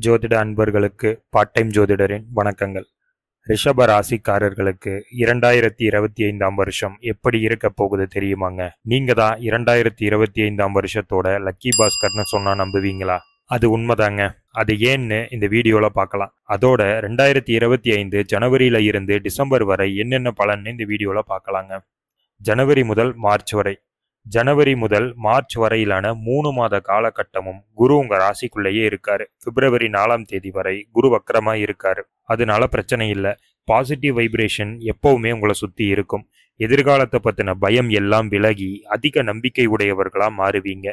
ஜோதிட அன்பர்களுக்கு part time ஜோதிடரின் வணக்கங்கள். ரிஷப ராசிக்காரர்களுக்கு 2025ஆம் வருஷம் எப்படி இருக்க போகுது தெரியுமாங்க? நீங்க தான் 2025ஆம் வருஷத்தோட லக்கி பாஸ்கர்னு சொன்னா நம்புவீங்களா? அது உண்மைதாங்க. அது ஏன்னு இந்த வீடியோல பார்க்கலாம். அதோட 2025 ஜனவரியில இருந்து டிசம்பர் வரை என்னென்ன பலன்னு இந்த வீடியோல பார்க்கலாங்க. ஜனவரி முதல் மார்ச் வரை. ஜனவரி முதல் மார்ச் வரையிலான 3 மாத காலகட்டமும் குரு உங்க ராசிக்குள்ளேயே இருக்காரு. பிப்ரவரி 4ஆம் தேதி வரை குரு வக்கரமா இருக்காரு. அதனால பிரச்சனை இல்லை. பாசிட்டிவ் வைப்ரேஷன் எப்பவுமே உங்களை சுத்தி இருக்கும். எதிர்காலத்தை பத்தின பயம் எல்லாம் விலகி அதிக நம்பிக்கை உடையவர்களா மாறுவீங்க.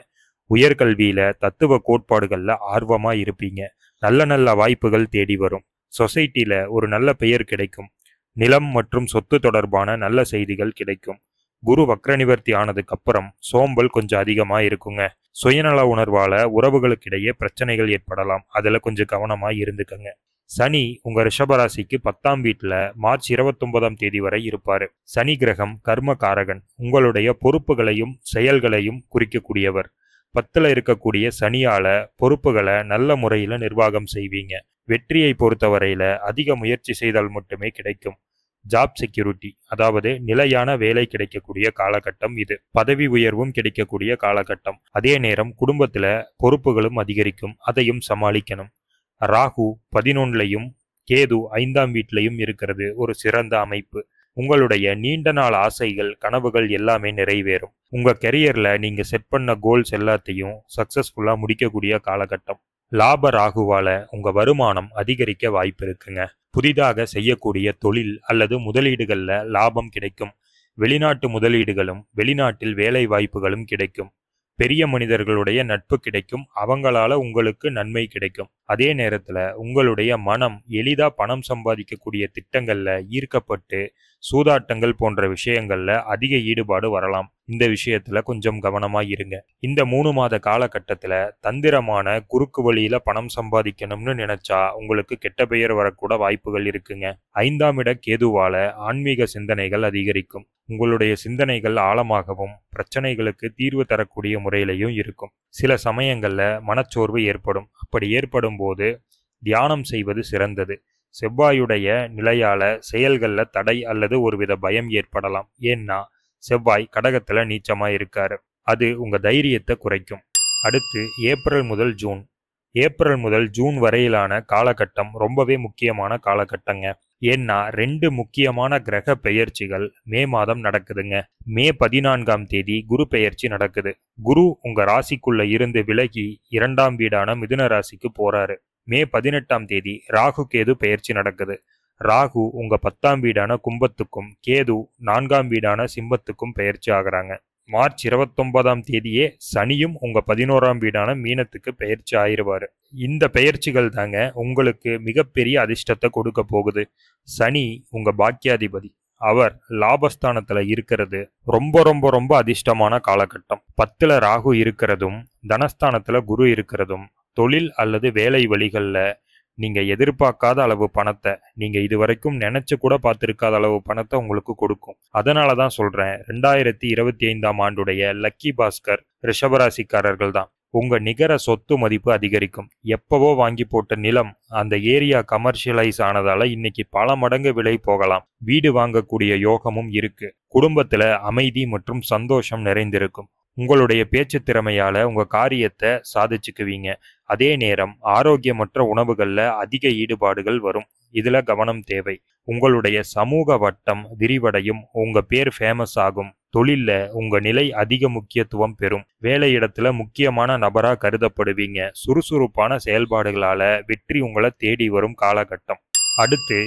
உயர்கல்வியில தத்துவ கோட்பாடுகள்ல ஆர்வமா இருப்பீங்க. நல்ல நல்ல வாய்ப்புகள் தேடி வரும். சொசைட்டில ஒரு நல்ல பெயர் கிடைக்கும். நிலம் மற்றும் சொத்து தொடர்பான நல்ல செய்திகள் கிடைக்கும். குரு வக்ர நிவர்த்தி ஆனதுக்கு அப்புறம் சோம்பல் கொஞ்சம் அதிகமா இருக்குங்க. சுயநல உணர்வால உறவுகளுக்கிடையே பிரச்சனைகள் ஏற்படலாம். அதுல கொஞ்சம் கவனமா இருந்துக்கங்க. சனி உங்க ரிஷபராசிக்கு 10ஆம் வீட்டுல மார்ச் 29ஆம் தேதி வரை இருப்பாரு. சனி கிரகம் கர்மகாரகன். உங்களுடைய பொறுப்புகளையும் செயல்களையும் குறிக்கக்கூடியவர். 10ல இருக்கக்கூடிய சனியால பொறுப்புகளை நல்ல முறையில நிர்வாகம் செய்வீங்க. வெற்றியை பொறுத்தவரையில அதிக முயற்சி செய்தால் மட்டுமே கிடைக்கும். ஜாப் செக்யூரிட்டி, அதாவது நிலையான வேலை கிடைக்கக்கூடிய காலகட்டம் இது. பதவி உயர்வும் கிடைக்கக்கூடிய காலகட்டம். அதே நேரம் குடும்பத்துல பொறுப்புகளும் அதிகரிக்கும். அதையும் சமாளிக்கணும். ராகு 11லையும் கேது 5ஆம் வீட்டிலையும் இருக்கிறது ஒரு சிறந்த அமைப்பு. உங்களுடைய நீண்ட நாள் ஆசைகள் கனவுகள் எல்லாமே நிறைவேறும். உங்க கெரியர்ல நீங்க செட் பண்ண கோல்ஸ் எல்லாத்தையும் சக்சஸ்ஃபுல்லா முடிக்கக்கூடிய காலகட்டம். லாப ராகுவால உங்க வருமானம் அதிகரிக்க வாய்ப்பு இருக்குங்க. புதிதாக செய்யக்கூடிய தொழில் அல்லது முதலீடுகள்ல லாபம் கிடைக்கும். வெளிநாட்டு முதலீடுகளும் வெளிநாட்டில் வேலை வாய்ப்புகளும் கிடைக்கும். பெரிய மனிதர்களுடைய நட்பு கிடைக்கும். அவங்களால உங்களுக்கு நன்மை கிடைக்கும். அதே நேரத்துல உங்களுடைய மனம் எளிதா பணம் சம்பாதிக்கக்கூடிய திட்டங்கள்ல ஈர்க்கப்பட்டு சூதாட்டங்கள் போன்ற விஷயங்கள்ல அதிக ஈடுபாடு வரலாம். இந்த விஷயத்துல கொஞ்சம் கவனமா இருங்க. இந்த 3 மாத காலகட்டத்துல தந்திரமான குறுக்கு வழியில பணம் சம்பாதிக்கணும்னு நினைச்சா உங்களுக்கு கெட்ட பெயர் வரக்கூட வாய்ப்புகள் இருக்குங்க. 5ஆம் இட கேதுவால ஆன்மீக சிந்தனைகள் அதிகரிக்கும். உங்களுடைய சிந்தனைகள் ஆழமாகவும் பிரச்சனைகளுக்கு தீர்வு தரக்கூடிய முறையிலையும் இருக்கும். சில சமயங்கள்ல மனச்சோர்வு ஏற்படும். அப்படி ஏற்படும் போது தியானம் செய்வது சிறந்தது. செவ்வாயுடைய நிலையால செயல்கள்ல தடை அல்லது ஒருவித பயம் ஏற்படலாம். ஏன்னா செவ்வாய் கடகத்துல நீச்சமா இருக்காரு. அது உங்க தைரியத்தை குறைக்கும். அடுத்து ஏப்ரல் முதல் ஜூன். ஏப்ரல் முதல் ஜூன் வரையிலான காலகட்டம் ரொம்பவே முக்கியமான காலகட்டங்க. ஏன்னா 2 முக்கியமான கிரக பெயர்ச்சிகள் மே மாதம் நடக்குதுங்க. மே 14ஆம் தேதி குரு பெயர்ச்சி நடக்குது. குரு உங்க ராசிக்குள்ள இருந்து விலகி 2ஆம் வீடான மிதுன ராசிக்கு போறாரு. மே 18ஆம் தேதி ராகு கேது பெயர்ச்சி நடக்குது. ராகு உங்க 10ஆம் வீடான கும்பத்துக்கும் கேது 4ஆம் வீடான சிம்மத்துக்கும் பெயர்ச்சி ஆகுறாங்க. மார்ச் 29ஆம் தேதியே சனியும் உங்க 11ஆம் வீடான மீனத்துக்கு பெயர்ச்சி ஆயிருவாரு. இந்த பெயர்ச்சிகள் தாங்க உங்களுக்கு மிகப்பெரிய அதிர்ஷ்டத்தை கொடுக்க போகுது. சனி உங்க பாக்கியாதிபதி. அவர் லாபஸ்தானத்துல இருக்கிறது ரொம்ப ரொம்ப ரொம்ப அதிர்ஷ்டமான காலகட்டம். 10ல ராகு இருக்கிறதும் தனஸ்தானத்துல குரு இருக்கிறதும் தொழில் அல்லது வேலை வழிகள்ல நீங்க எதிர்பார்க்காத அளவு பணத்தை, நீங்க இதுவரைக்கும் நினைச்சு கூட பார்த்திருக்காத அளவு பணத்தை உங்களுக்கு கொடுக்கும். அதனாலதான் சொல்றேன், 2025ஆம் ஆண்டுடைய லக்கி பாஸ்கர் ரிஷபராசிக்காரர்கள் தான். உங்க நிகர சொத்து மதிப்பு அதிகரிக்கும். எப்பவோ வாங்கி போட்ட நிலம் அந்த ஏரியா கமர்ஷியலைஸ் ஆனதால இன்னைக்கு பல மடங்கு விலை போகலாம். வீடு வாங்கக்கூடிய யோகமும் இருக்கு. குடும்பத்துல அமைதி மற்றும் சந்தோஷம் நிறைந்திருக்கும். உங்களுடைய பேச்சு திறமையால உங்க காரியத்தை சாதிச்சுக்குவீங்க. அதே நேரம் ஆரோக்கியமற்ற உணவுகள்ல அதிக ஈடுபாடுகள் வரும். இதுல கவனம் தேவை. உங்களுடைய சமூக வட்டம் விரிவடையும். உங்க பேர் ஃபேமஸ் ஆகும். தொழில்ல உங்க நிலை அதிக முக்கியத்துவம் பெறும். வேலையிடத்துல முக்கியமான நபரா கருதப்படுவீங்க. சுறுசுறுப்பான செயல்பாடுகளால வெற்றி உங்களை தேடி வரும் காலகட்டம். அடுத்து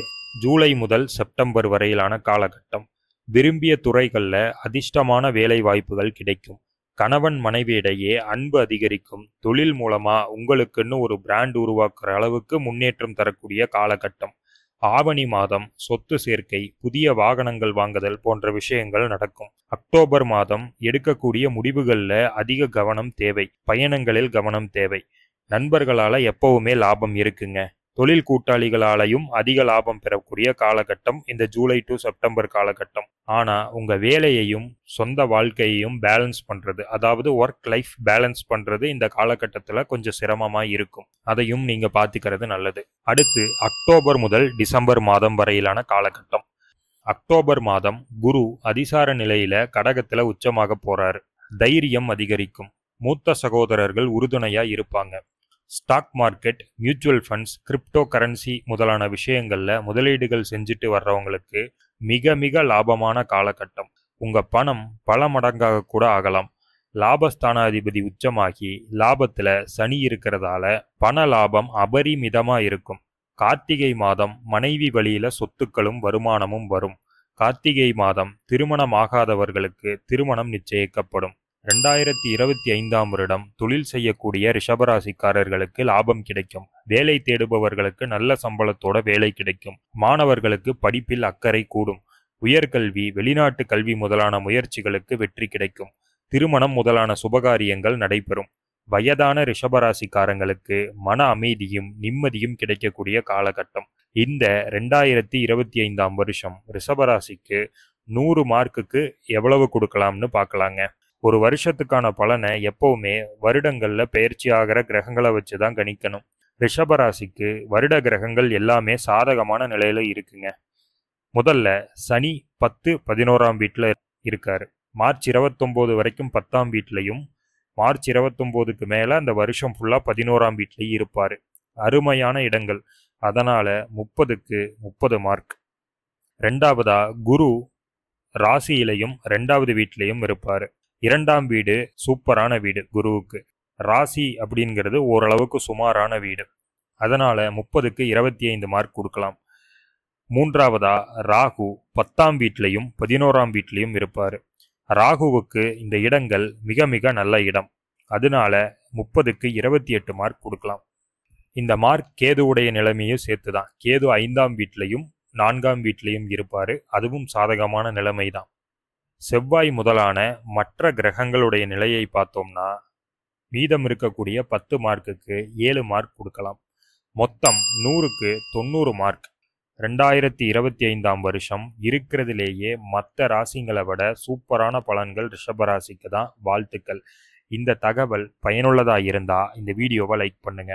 ஜூலை முதல் செப்டம்பர் வரையிலான காலகட்டம். விரும்பிய துறைகள்ல அதிர்ஷ்டமான வேலை வாய்ப்புகள் கிடைக்கும். கணவன் மனைவியிடையே அன்பு அதிகரிக்கும். தொழில் மூலமா உங்களுக்குன்னு ஒரு பிராண்ட் உருவாக்குற அளவுக்கு முன்னேற்றம் தரக்கூடிய காலகட்டம். ஆவணி மாதம் சொத்து சேர்க்கை, புதிய வாகனங்கள் வாங்குதல் போன்ற விஷயங்கள் நடக்கும். அக்டோபர் மாதம் எடுக்கக்கூடிய முடிவுகள்ல அதிக கவனம் தேவை. பயணங்களில் கவனம் தேவை. நண்பர்களால எப்பவுமே லாபம் இருக்குங்க. தொழில் கூட்டாளிகளாலையும் அதிக லாபம் பெறக்கூடிய காலகட்டம் இந்த ஜூலை டு செப்டம்பர் காலகட்டம். ஆனா உங்க வேலையையும் சொந்த வாழ்க்கையையும் பேலன்ஸ் பண்றது, அதாவது ஒர்க் லைஃப் பேலன்ஸ் பண்றது இந்த காலகட்டத்துல கொஞ்சம் சிரமமா இருக்கும். அதையும் நீங்க பாத்துக்கிறது நல்லது. அடுத்து அக்டோபர் முதல் டிசம்பர் மாதம் வரையிலான காலகட்டம். அக்டோபர் மாதம் குரு அதிசார நிலையில கடகத்துல உச்சமாக போறாரு. தைரியம் அதிகரிக்கும். மூத்த சகோதரர்கள் உறுதுணையா இருப்பாங்க. Stock market, mutual funds, crypto currency முதலான விஷயங்கள்ல முதலீடுகள் செஞ்சுட்டு வர்றவங்களுக்கு மிக மிக லாபமான காலகட்டம். உங்க பணம் பல மடங்காக கூட ஆகலாம். லாபஸ்தானாதிபதி உச்சமாகி லாபத்துல சனி இருக்கிறதால பண லாபம் அபரிமிதமா இருக்கும். கார்த்திகை மாதம் மனைவி வழியில சொத்துக்களும் வருமானமும் வரும். கார்த்திகை மாதம் திருமணமாகாதவர்களுக்கு திருமணம் நிச்சயிக்கப்படும். 2025ஆம் வருடம் தொழில் செய்யக்கூடிய ரிஷபராசிக்காரர்களுக்கு லாபம் கிடைக்கும். வேலை தேடுபவர்களுக்கு நல்ல சம்பளத்தோட வேலை கிடைக்கும். மாணவர்களுக்கு படிப்பில் அக்கறை கூடும். உயர்கல்வி, வெளிநாட்டு கல்வி முதலான முயற்சிகளுக்கு வெற்றி கிடைக்கும். திருமணம் முதலான சுபகாரியங்கள் நடைபெறும். வயதான ரிஷபராசிக்காரங்களுக்கு மன அமைதியும் நிம்மதியும் கிடைக்கக்கூடிய காலகட்டம். இந்த 2025ஆம் வருஷம் ரிஷபராசிக்கு 100 மார்க்குக்கு எவ்வளவு கொடுக்கலாம்னு பார்க்கலாங்க. ஒரு வருஷத்துக்கான பலனை எப்பவுமே வருடங்கள்ல பெயர்ச்சி ஆகிற கிரகங்களை வச்சுதான் கணிக்கணும். ரிஷபராசிக்கு வருட கிரகங்கள் எல்லாமே சாதகமான நிலையில இருக்குங்க. முதல்ல சனி 10, 11ஆம் வீட்டுல இருக்காரு. மார்ச் 29 வரைக்கும் 10ஆம் வீட்லையும், மார்ச் 29க்கு மேல அந்த வருஷம் ஃபுல்லா 11ஆம் வீட்லயும் இருப்பாரு. அருமையான இடங்கள். அதனால 30க்கு 30 மார்க். ரெண்டாவதா குரு ராசியிலையும் 2வது வீட்லையும் இருப்பாரு. 2ஆம் வீடு சூப்பரான வீடு குருவுக்கு. ராசி அப்படிங்கிறது ஓரளவுக்கு சுமாரான வீடு. அதனால 30க்கு 25 மார்க் கொடுக்கலாம். மூன்றாவதா ராகு 10ஆம் வீட்லையும் 11ஆம் வீட்லையும் இருப்பாரு. ராகுவுக்கு இந்த இடங்கள் மிக மிக நல்ல இடம். அதனால 30க்கு 28 மார்க் கொடுக்கலாம். இந்த மார்க் கேதுவுடைய நிலைமையும் சேர்த்துதான். கேது 5ஆம் வீட்லையும் 4ஆம் வீட்லையும் இருப்பாரு. அதுவும் சாதகமான நிலைமைதான். செவ்வாய் முதலான மற்ற கிரகங்களுடைய நிலையை பார்த்தோம்னா மீதம் இருக்கக்கூடிய 10 மார்க்குக்கு 7 மார்க் கொடுக்கலாம். மொத்தம் 100க்கு 90 மார்க். 2025ஆம் வருஷம் இருக்கிறதுலேயே மற்ற ராசிங்களை விட சூப்பரான பலன்கள் ரிஷபராசிக்கு தான். வாழ்த்துக்கள். இந்த தகவல் பயனுள்ளதாக இருந்தா இந்த வீடியோவை லைக் பண்ணுங்க.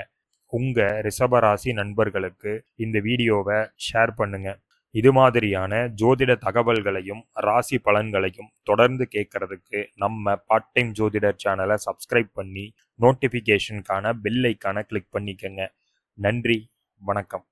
உங்க ரிஷபராசி நண்பர்களுக்கு இந்த வீடியோவை ஷேர் பண்ணுங்க. இது மாதிரியான ஜோதிட தகவல்களையும் ராசி பலன்களையும் தொடர்ந்து கேட்கறதுக்கு நம்ம பார்ட் டைம் ஜோதிடர் சேனலை சப்ஸ்கிரைப் பண்ணி நோட்டிஃபிகேஷனுக்கான பெல் ஐக்கானை கிளிக் பண்ணிக்கங்க. நன்றி, வணக்கம்.